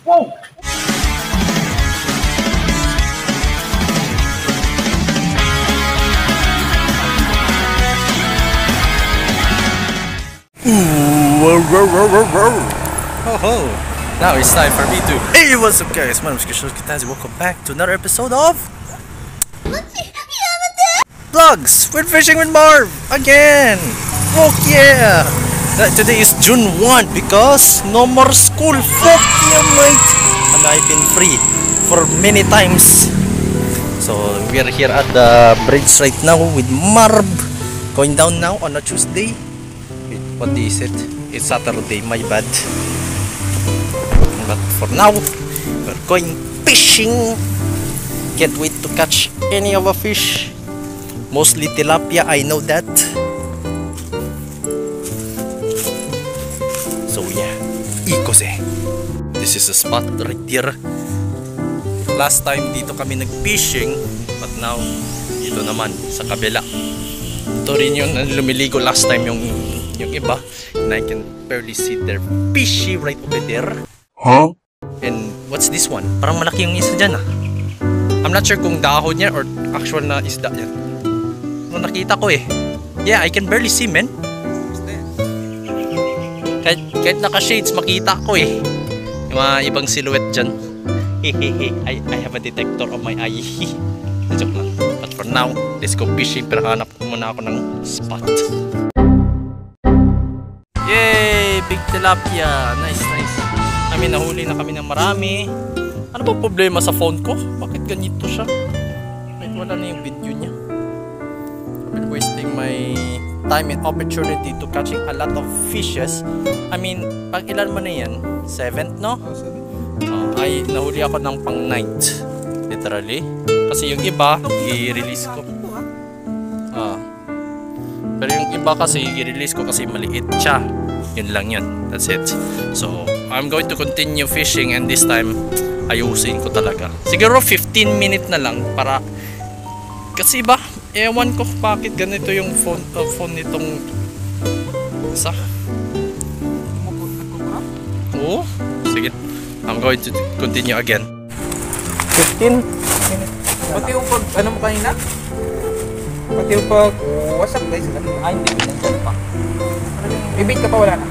Wow! Oh, now it's time for me to. Hey, what's up, guys? My name is Kishore Kitazi. Welcome back to another episode of Vlogs with Fishing with Marv again. Fuck yeah! Today is June 1 because no more school. Fuck yeah, mate! And I've been free for many times. So we are here at the bridge right now with Marv. Going down now on a Tuesday. Wait, what day is it? It's Saturday, my bad. But for now, we're going fishing. Can't wait to catch any of a fish. Mostly tilapia, I know that. So yeah, Ikose. This is a spot right here. Last time dito kami nag-fishing, but now dito naman sa kabila. Ito rin yung lumiligo last time yung iba. And I can barely see their fishy right over there. Huh? And what's this one? Parang malaki yung isa dyan ah. I'm not sure kung dahon niya or actual na isda yan. Nakita ko eh. Yeah, I can barely see, man. Kahit naka-shades, makita ko eh. Yung mga ibang silhouette dyan. Hehehe, I have a detector on my eye. Joke lang. But for now, let's go fishing. Pero hanap ko muna ako ng spot. Yay! Big tilapia. Nice, nice. Kami nahuli na kami ng marami. Ano ba problema sa phone ko? Bakit ganito siya? Kahit wala na yung video niya. I've been wasting my time and opportunity to catching a lot of fishes. I mean, pag ilan mo na yan? 7th, no? Ay, nahuli ako ng pang 9th. Literally. Kasi yung iba, i-release ko. Pero yung iba kasi, i-release ko kasi maliit siya. Yun lang yun. That's it. So, I'm going to continue fishing and this time, ayusin ko talaga. Siguro 15 minutes na lang para kasi ba, ewan ko bakit ganito yung phone nitong isa. Oo. Sige. I'm going to continue again. 15 minutes. Pati yung pag, ano mo kanina? Pati yung pag, wasak guys. Ay, hindi. Nandiyan pa. Ibig ka pa, wala na.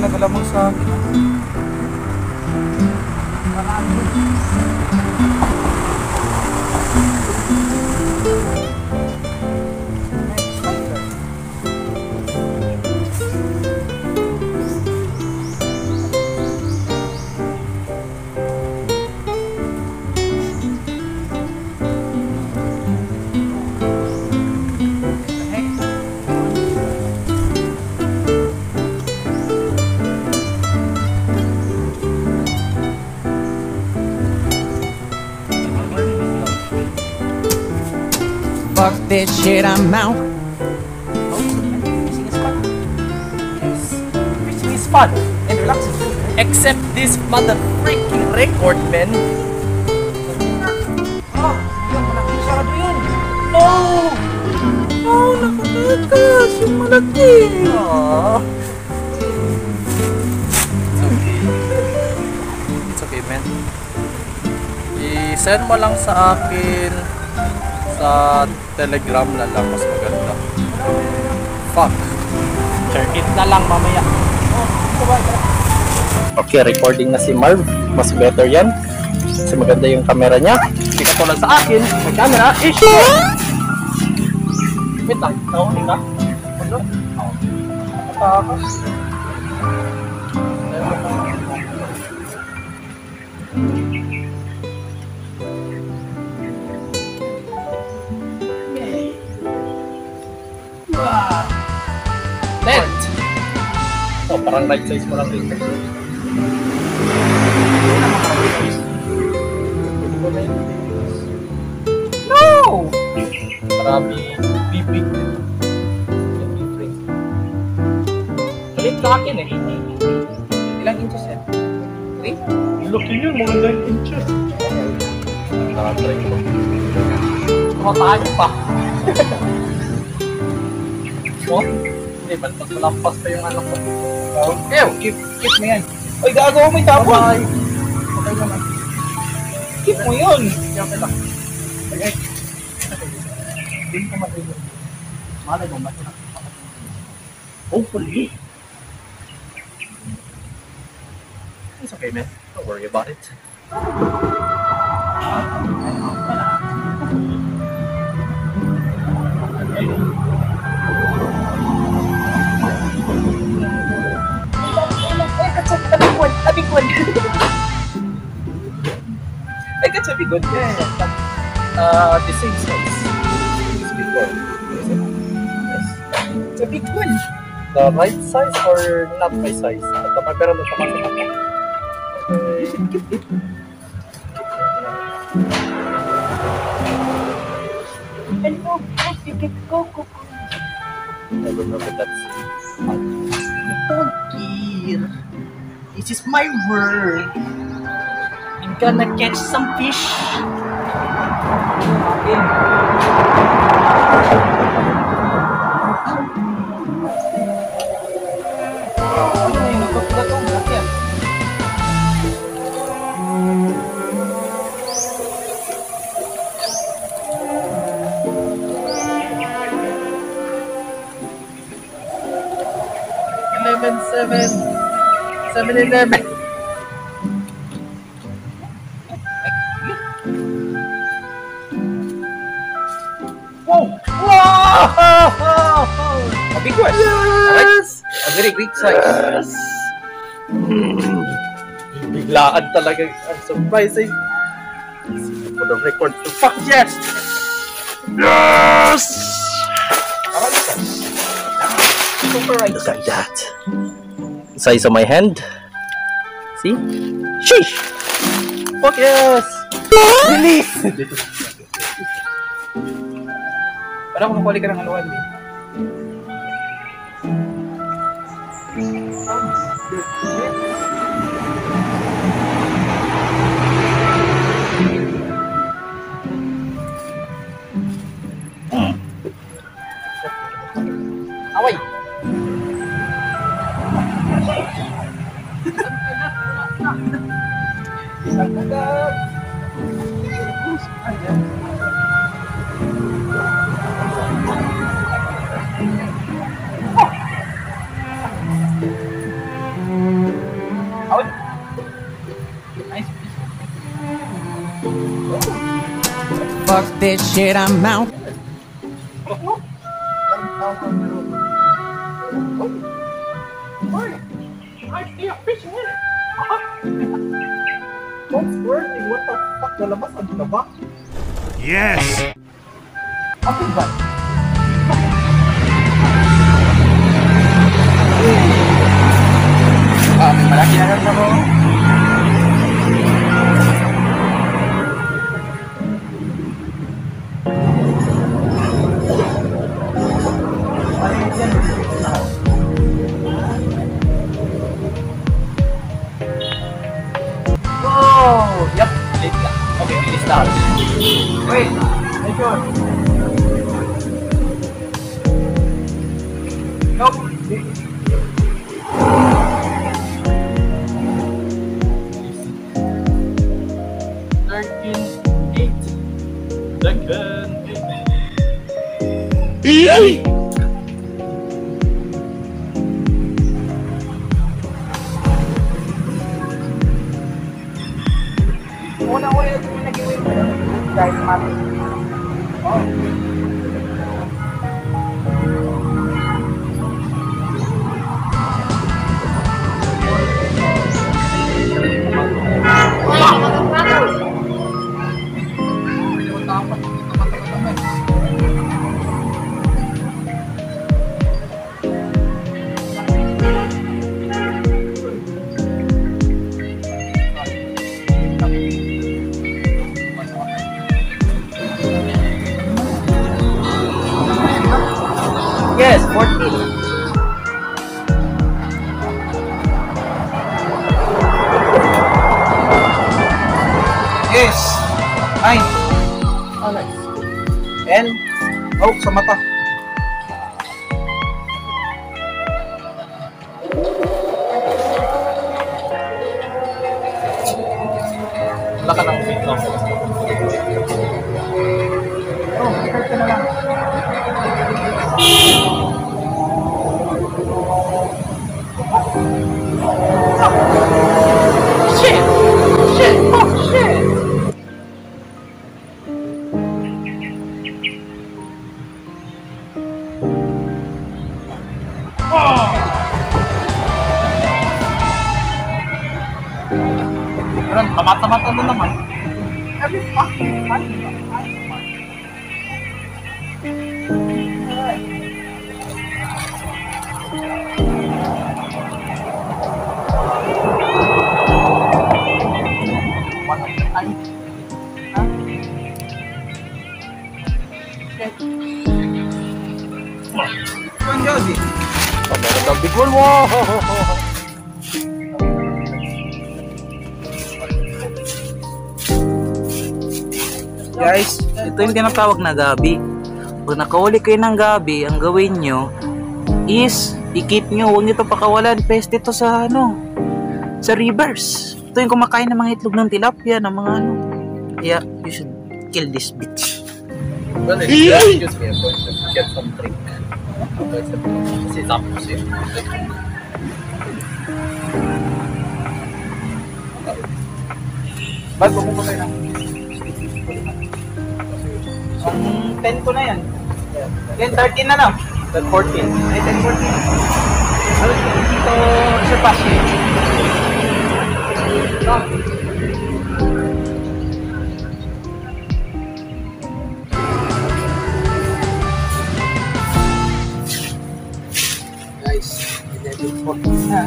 Nagalamang sa akin. Fuck this shit, I'm out. Fishing is fun and relaxing. Except this mother freaking record, man. Yung malaki sarado yun. No! No, nakatakas yung malaki. It's okay. It's okay, man. I-send mo lang sa akin sa Telegram na lang, mas maganda. Fuck. Share it na lang mamaya. Okay, recording na si Marv. Mas better yan. Kasi maganda yung camera niya. Hindi ka tulad sa akin. May camera. Wait lang. Nahuli ka? Ano? Natakas. Net! Oh, parang right size mo lang dito. No! Marami bibig. Galit sa akin eh. Ilang inches yan? Wait. Laki yun, mga 9 inches. Nakatry ko. Kumatayo pa. Oh, hindi, ba't magpalampas pa yung anak ko? Ew, keep mo yan. Oy, gago, may tapon. Bye. Okay naman. Keep mo yun. Yan kita. Okay. Hindi ko matulog. Malay mo, matulog. Hopefully. It's okay, man. Don't worry about it. Tabigwan. I got to be good. The same size. It's bigger. Yes. It's a big one. The right size or not my size? Pero mo siya masama. You should keep it. And go, you can go. I remember that scene. Here. This is my world. I'm gonna catch some fish. Seven 11. Whoa! A big one. Yes! A very great size. Yes! Biglaan talaga ang surprising. For the record, fuck yes! Yes! Super right Look at size. that. Size of my hand. See? Sheesh! Fuck yes! Release! Parang kung ka ng haluan din. Away! Isang agad! Out! Nice. Fuck this shit, I'm out. I see a fish in it! What's working? What the fuck? Lalabas ang taba? Yes! Apa ba? May malaki na rin ako. Oh! Yep! Late na. Okay, finish na. Wait! Make sure. Nope. 13, 8. Second. 8. Una-una yung nag-iwin mo dahil mati. Oh. Ay! Oh, nice. And, oh, sa mata. Wala ka ng dito. Oh, start ka na lang. Shit! Shit! Oh, shit! Parang tamata-mata na naman. Every fucking time. One of the time. Huh? Shit. Ang gabi. Meron daw big one. Wow! Guys, ito yung tinatawag na gabi. Pag nakahuli kayo ng gabi, ang gawin nyo is i-keep nyo. Huwag nyo ito pakawalan. Peste ito sa sa rivers. Ito yung kumakain ng mga itlog ng tilapia, ng mga ano. Yeah, you should kill this bitch. Well, excuse me, I'm going to get some drink. Kasi tapos yun. Ba't mo kayo ng... Ang 10 ko na yan. Yan, 13 na lang. 14. Ay, 10, 14. Ano dito surpass yun? Guys, 11, 14 na.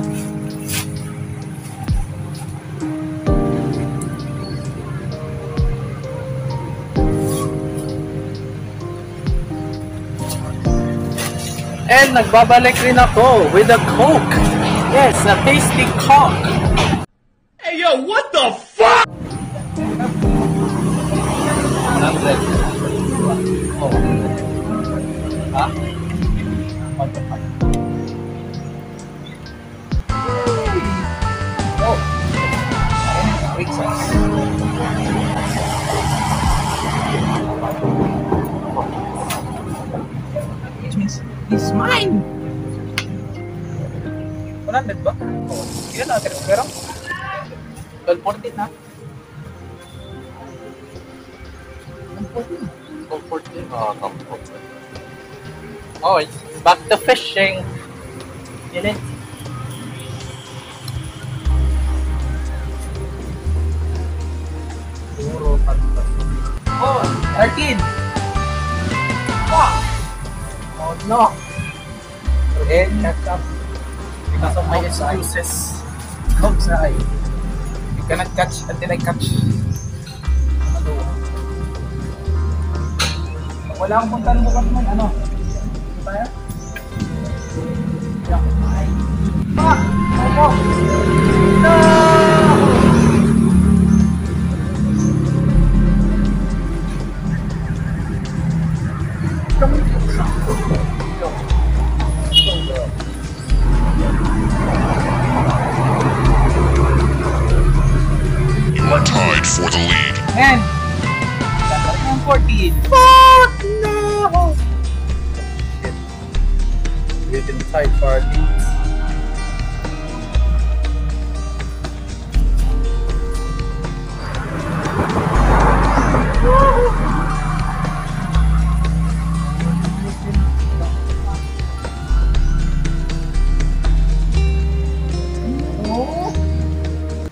And nagbabalik rin ako with a Coke. Yes, a tasty Coke. Hey yo, what the fuck? 100. Oh. Ha? Oh. Wait, sauce. Which means, it's mine! 100 ba? Oo. Ilan natin ang pera? 12.14 ha? 14. Oh, it's back to fishing. In it. Puro fantastic. Oh, 13! Fuck! Oh no! And catch up. Because of my excuses. Outside. You cannot catch until I catch. Ano? Wala akong puntahan bukas man, ano? Tayo? Ay! Fuck! Ano? No! You are tied for the lead. Man! Dapat ng 14. Fuck! No! Shit. We've been tied for the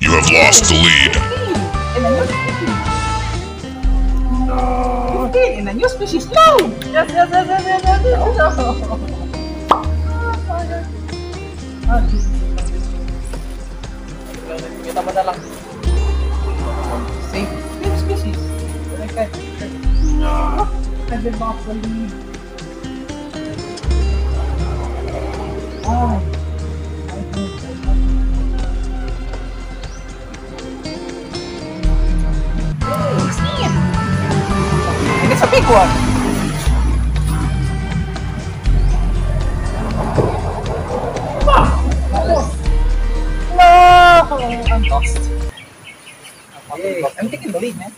You have lost the lead. In a new species. No! Yes, yes, yes, yes, yes, yes, yes. Kita mo na lang. Safe. New species. Okay. Nag-give up the lead. Oh. big one. No! I'm lost. Okay, I'm taking the lead, man.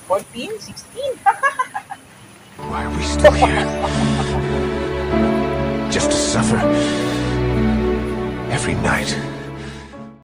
14, 16. Why are we still here? Just to suffer every night.